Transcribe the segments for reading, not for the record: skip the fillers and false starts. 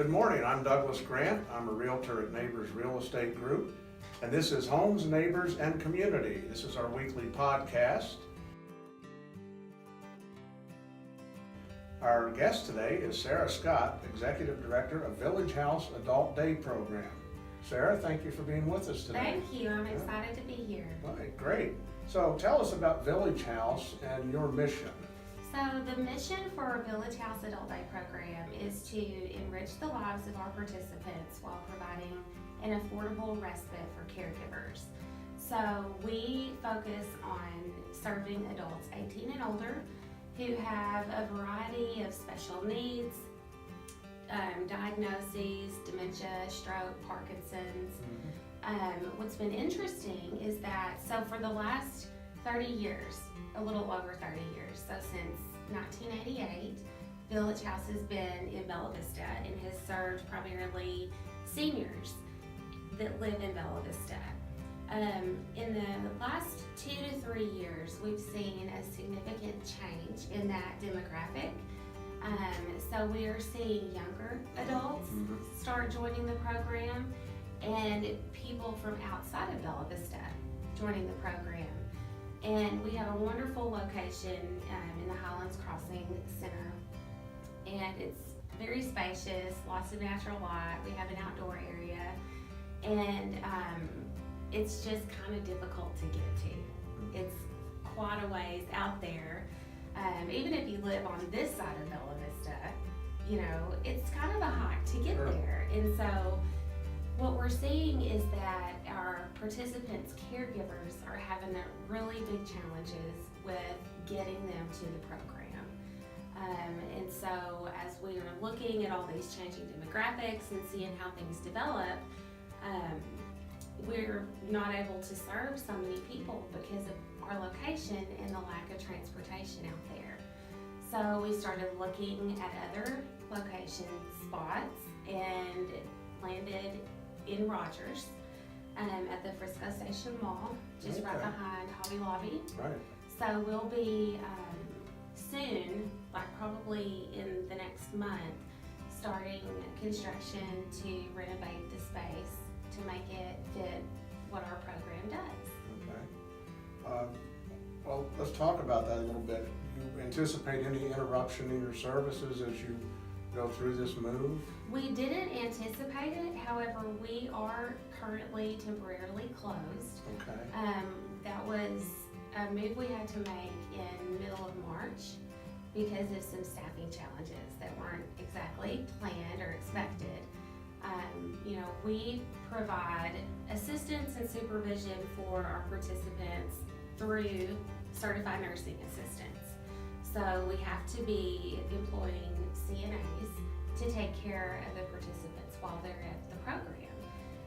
Good morning, I'm Douglas Grant. I'm a realtor at Neighbors Real Estate Group, and this is Homes, Neighbors, and Community. This is our weekly podcast. Our guest today is Sarah Scott, Executive Director of Village House Adult Day Program. Sarah, thank you for being with us today. Thank you, I'm excited to be here. All right, great. So tell us about Village House and your mission. So the mission for our Village House Adult Day Program is to enrich the lives of our participants while providing an affordable respite for caregivers. So we focus on serving adults 18 and older who have a variety of special needs, diagnoses, dementia, stroke, Parkinson's. What's been interesting is that, so for the last 30 years, a little over 30 years, so since 1988, Village House has been in Bella Vista and has served primarily seniors that live in Bella Vista. In the last 2 to 3 years, we've seen a significant change in that demographic. So we are seeing younger adults start joining the program and people from outside of Bella Vista joining the program. And we have a wonderful location in the Highlands Crossing Center, and it's very spacious, lots of natural light. We have an outdoor area, and it's just kind of difficult to get to. It's quite a ways out there. Even if you live on this side of Bella Vista, you know, it's kind of a hike to get there. And so what we're seeing is that our participants' caregivers are having really big challenges with getting them to the program. And so as we are looking at all these changing demographics and seeing how things develop, we're not able to serve so many people because of our location and the lack of transportation out there. So we started looking at other location spots and landed in Rogers at the Frisco Station Mall, just right behind Hobby Lobby. Right. So we'll be soon, like probably in the next month, starting construction to renovate the space to make it fit what our program does. Okay. Well, let's talk about that a little bit. Do you anticipate any interruption in your services as you go through this move? We didn't anticipate it, however, we are currently temporarily closed. Okay. That was a move we had to make in the middle of March because of some staffing challenges that weren't exactly planned or expected. You know, we provide assistance and supervision for our participants through certified nursing assistants. So we have to be employing CNAs to take care of the participants while they're at the program.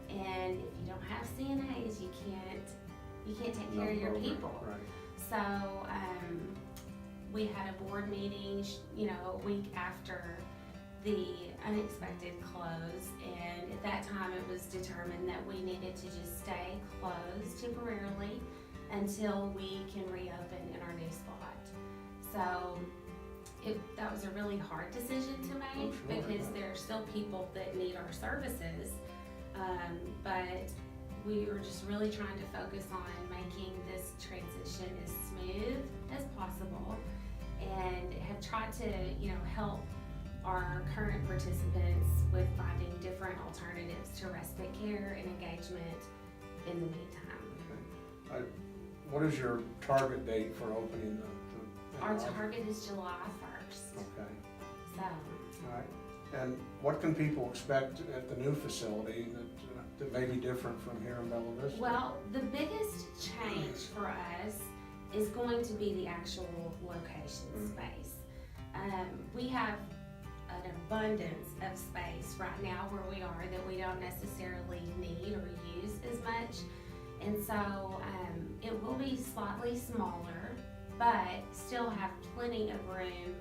And if you don't have CNAs, you can't take care of your people. Right. So we had a board meeting, you know, a week after the unexpected close, and at that time it was determined that we needed to just stay closed temporarily until we can reopen in our new spot. So that was a really hard decision to make because there are still people that need our services, but we were just really trying to focus on making this transition as smooth as possible and have tried to, you know, help our current participants with finding different alternatives to respite care and engagement in the meantime. Okay. What is your target date for opening Our target is July 1st. Okay. So. All right. And what can people expect at the new facility that may be different from here in Bella Vista? Well, the biggest change for us is going to be the actual location space. We have an abundance of space right now where we are that we don't necessarily need or use as much. And so it will be slightly smaller, but still have plenty of room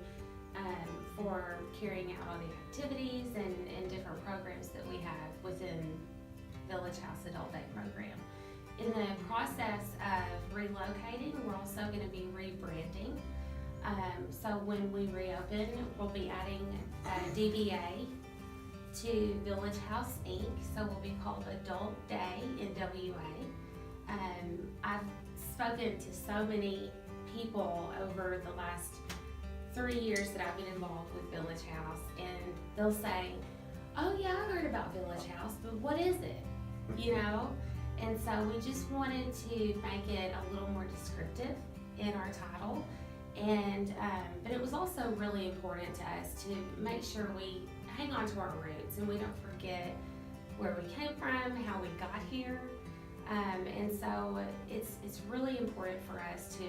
for carrying out all the activities and different programs that we have within Village House Adult Day Program. In the process of relocating, we're also going to be rebranding. So when we reopen, we'll be adding DBA to Village House Inc., so we'll be called Adult Day NWA. I've spoken to so many people over the last 3 years that I've been involved with Village House, and they'll say, "Oh yeah, I heard about Village House, but what is it?" You know? And so we just wanted to make it a little more descriptive in our title. And but it was also really important to us to make sure we hang on to our roots and we don't forget where we came from, how we got here. And so it's really important for us to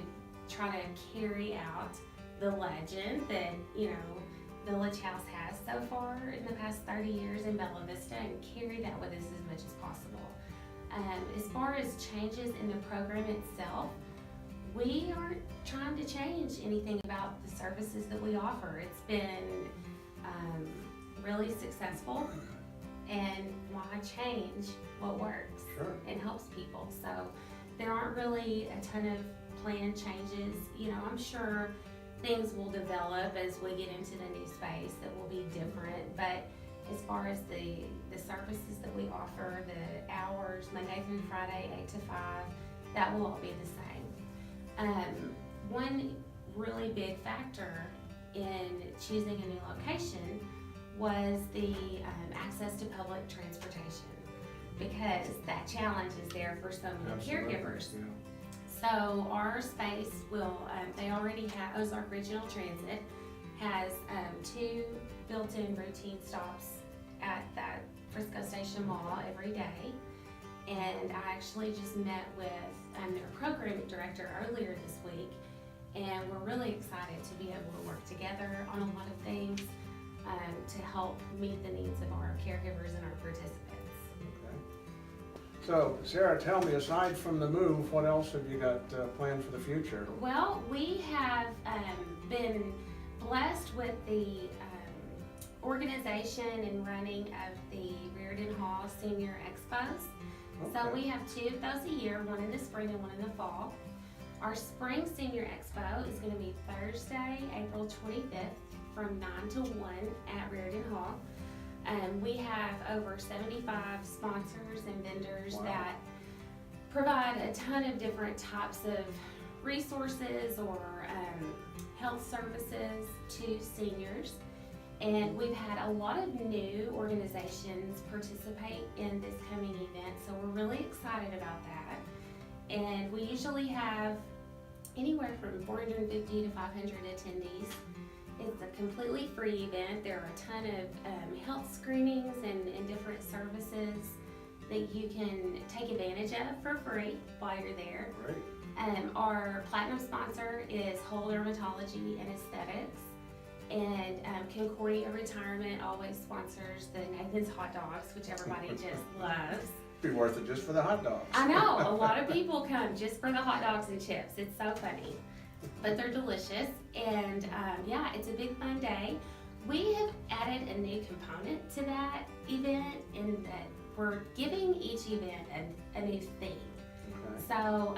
try to carry out the legend that, you know, Village House has so far in the past 30 years in Bella Vista, and carry that with us as much as possible. As far as changes in the program itself, we aren't trying to change anything about the services that we offer. It's been really successful, and why change what works and helps people? So there aren't really a ton of planned changes. You know, I'm sure things will develop as we get into the new space that will be different, but as far as the services that we offer, the hours, Monday through Friday, 8 to 5, that will all be the same. One really big factor in choosing a new location was the access to public transportation, because that challenge is there for so many caregivers. Yeah. So our space will, they already have, Ozark Regional Transit has 2 built-in routine stops at that Frisco Station Mall every day. And I actually just met with their program director earlier this week, and we're really excited to be able to work together on a lot of things to help meet the needs of our caregivers and our participants. Okay. So, Sarah, tell me, aside from the move, what else have you got planned for the future? Well, we have been blessed with the organization and running of the Reardon Hall Senior Expos. Okay. So we have 2 of those a year, one in the spring and one in the fall. Our Spring Senior Expo is going to be Thursday, April 25th from 9 to 1 at Reardon Hall. We have over 75 sponsors and vendors that provide a ton of different types of resources or health services to seniors. And we've had a lot of new organizations participate in this coming event, so we're really excited about that. And we usually have anywhere from 450 to 500 attendees. It's a completely free event. There are a ton of health screenings and different services that you can take advantage of for free while you're there. Great. Our platinum sponsor is Whole Dermatology and Aesthetics. And Concordia Retirement always sponsors the Nathan's Hot Dogs, which everybody just loves. Be worth it just for the hot dogs. I know, a lot of people come just for the hot dogs and chips. It's so funny, but they're delicious. And yeah, it's a big fun day. We have added a new component to that event in that we're giving each event a new theme. Okay. So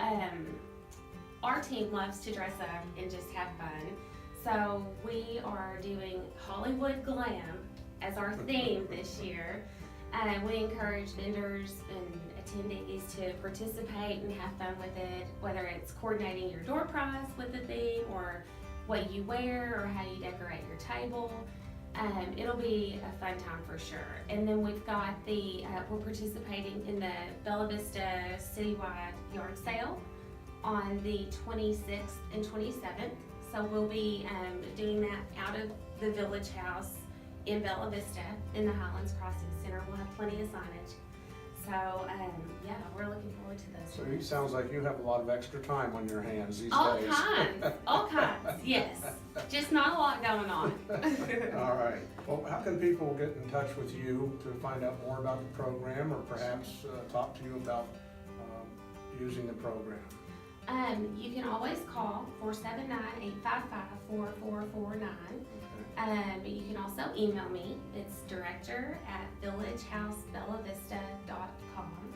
our team loves to dress up and just have fun. So we are doing Hollywood Glam as our theme this year. We encourage vendors and attendees to participate and have fun with it, whether it's coordinating your door prize with the theme or what you wear or how you decorate your table. It'll be a fun time for sure. And then we've got we're participating in the Bella Vista citywide yard sale on the 26th and 27th. So we'll be doing that out of the Village House in Bella Vista in the Highlands Crossing Center. We'll have plenty of signage. So yeah, we're looking forward to those. So it sounds like you have a lot of extra time on your hands these All days. all kinds, yes. Just not a lot going on. All right. Well, how can people get in touch with you to find out more about the program, or perhaps talk to you about using the program? You can always call 479-855-4449. You can also email me. It's director@villagehousebellavista.com.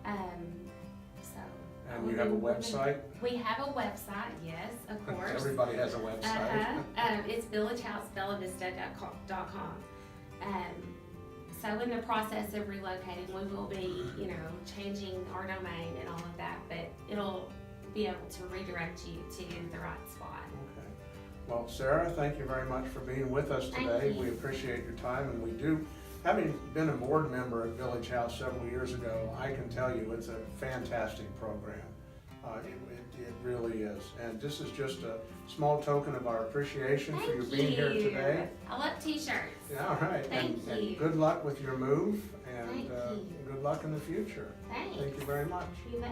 And you have a website? We have a website, yes, of course. Everybody has a website. It's villagehousebellavista.com. So in the process of relocating, we will be, you know, changing our domain and all of that, but it'll be able to redirect you to the right spot. Okay. Well, Sarah, thank you very much for being with us Thank today. you. We appreciate your time, and we do, having been a board member at Village House several years ago, I can tell you it's a fantastic program. It really is. And this is just a small token of our appreciation for you being here today. I love t-shirts. Yeah, all right. Thank you. And good luck with your move, and Thank you. good luck in the future. Thanks. Thank you very much. You bet.